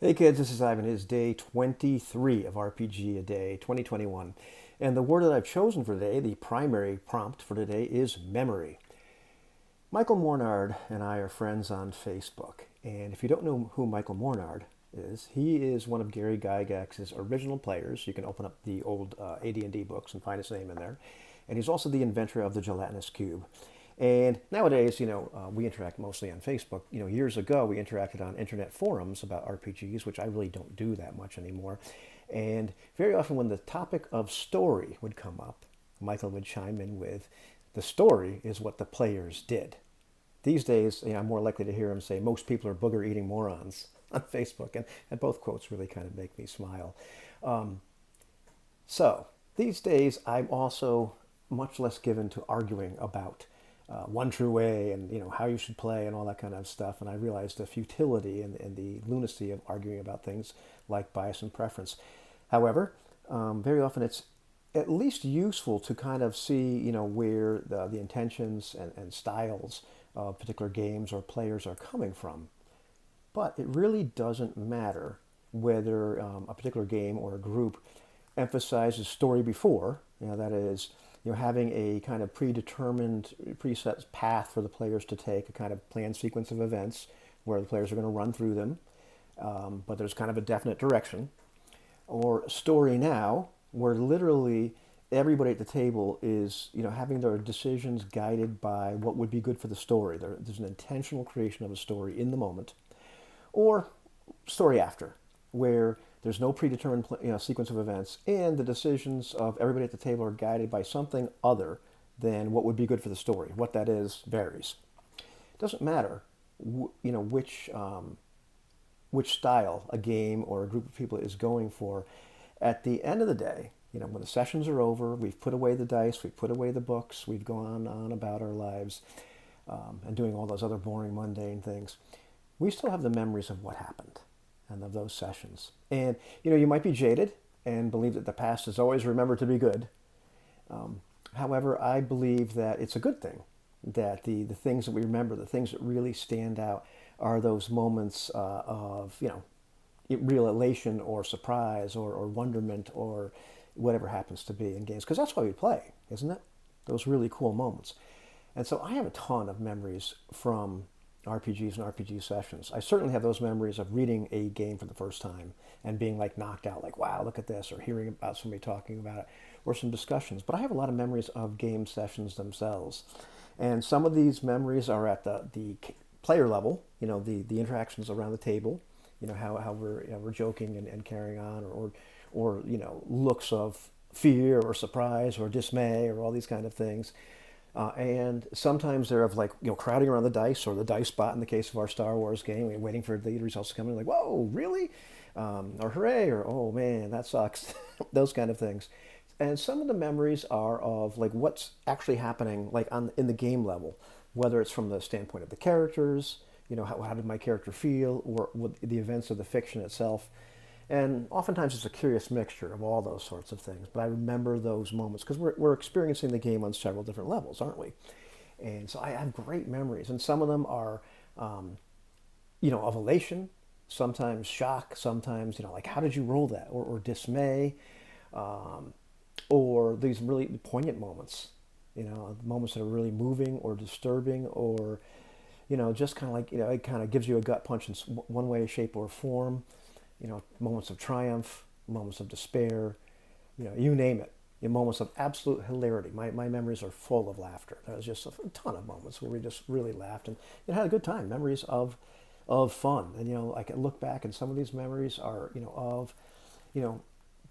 Hey kids, this is Ivan. It is day 23 of RPG a Day 2021. And the word that I've chosen for today, the primary prompt for today, is memory. Michael Mornard and I are friends on Facebook. And if you don't know who Michael Mornard is, he is one of Gary Gygax's original players. You can open up the old AD&D books and find his name in there. And he's also the inventor of the gelatinous cube. And nowadays, we interact mostly on Facebook. Years ago, we interacted on internet forums about RPGs, which I really don't do that much anymore. And very often when the topic of story would come up, Michael would chime in with, the story is what the players did. These days, I'm more likely to hear him say, most people are booger-eating morons on Facebook. And both quotes really kind of make me smile. So these days, I'm also much less given to arguing about one true way and how you should play and all that kind of stuff. And I realized the futility and the lunacy of arguing about things like bias and preference. However, very often it's at least useful to kind of see where the intentions and styles of particular games or players are coming from. But it really doesn't matter whether a particular game or a group emphasizes story before, that is, having a kind of predetermined, preset path for the players to take, a kind of planned sequence of events where the players are going to run through them, but there's kind of a definite direction. Or story now, where literally everybody at the table is, having their decisions guided by what would be good for the story. There's an intentional creation of a story in the moment. Or story after, where there's no predetermined sequence of events, and the decisions of everybody at the table are guided by something other than what would be good for the story. What that is varies. It doesn't matter, which style a game or a group of people is going for. At the end of the day, when the sessions are over, we've put away the dice, we've put away the books, we've gone on about our lives, and doing all those other boring, mundane things. We still have the memories of what happened and of those sessions. And, you might be jaded and believe that the past is always remembered to be good. However, I believe that it's a good thing that the things that we remember, the things that really stand out, are those moments of, real elation or surprise or wonderment or whatever happens to be in games. Because that's why we play, isn't it? Those really cool moments. And so I have a ton of memories from RPGs and RPG sessions. I certainly have those memories of reading a game for the first time and being like knocked out, like, wow, look at this, or hearing about somebody talking about it, or some discussions. But I have a lot of memories of game sessions themselves. And some of these memories are at the player level, the interactions around the table, how we're joking and carrying on, or looks of fear or surprise or dismay or all these kind of things. And sometimes they're of crowding around the dice or the dice spot in the case of our Star Wars game. We're waiting for the results to come in, like, whoa, really? Or hooray, or oh man, that sucks. Those kind of things. And some of the memories are of what's actually happening in the game level, whether it's from the standpoint of the characters, how did my character feel, or what, the events of the fiction itself. And oftentimes it's a curious mixture of all those sorts of things. But I remember those moments because we're experiencing the game on several different levels, aren't we? And so I have great memories. And some of them are, of elation, sometimes shock, sometimes, how did you roll that? Or dismay, or these really poignant moments, moments that are really moving or disturbing or, just kind of it kind of gives you a gut punch in one way, shape, or form. Moments of triumph, moments of despair, you name it. Moments of absolute hilarity. My memories are full of laughter. There was just a ton of moments where we just really laughed and had a good time. Memories of fun. And, I can look back and some of these memories are, of,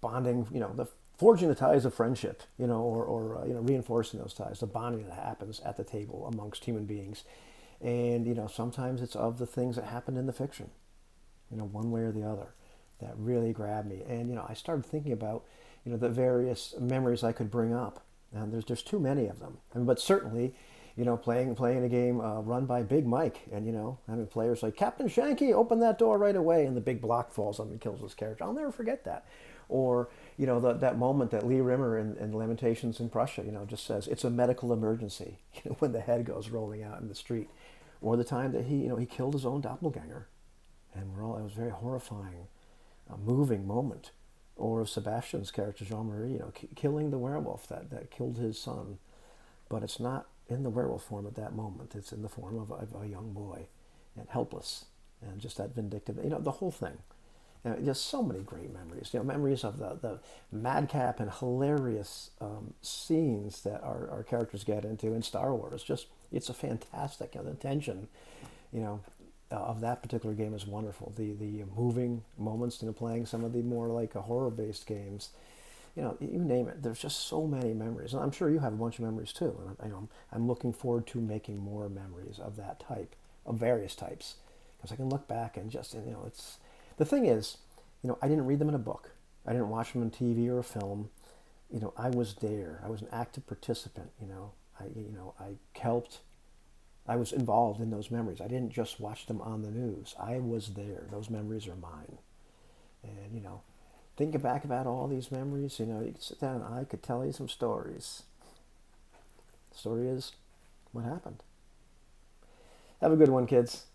bonding, the forging the ties of friendship, or reinforcing those ties, the bonding that happens at the table amongst human beings. And, sometimes it's of the things that happen in the fiction, one way or the other, that really grabbed me. And, I started thinking about, the various memories I could bring up. And there's just too many of them. But certainly, playing a game run by Big Mike and, having players like, Captain Shanky, open that door right away. And the big block falls on him and kills his character. I'll never forget that. Or, that moment that Lee Rimmer in Lamentations in Prussia, just says, it's a medical emergency, when the head goes rolling out in the street. Or the time that he killed his own doppelganger. And it was a very horrifying, moving moment. Or of Sebastian's character, Jean-Marie, killing the werewolf that killed his son. But it's not in the werewolf form at that moment. It's in the form of a young boy, and helpless, and just that vindictive, the whole thing. Just so many great memories. Memories of the madcap and hilarious scenes that our characters get into in Star Wars. It's a fantastic. The tension, you know, of that particular game is wonderful. The moving moments, playing some of the more like a horror-based games. You name it. There's just so many memories, and I'm sure you have a bunch of memories too. And I'm looking forward to making more memories of that type, of various types, because I can look back and just, it's the thing is, I didn't read them in a book. I didn't watch them on TV or a film. I was there. I was an active participant. I helped. I was involved in those memories. I didn't just watch them on the news. I was there. Those memories are mine. And thinking back about all these memories, you could sit down and I could tell you some stories. The story is what happened. Have a good one, kids.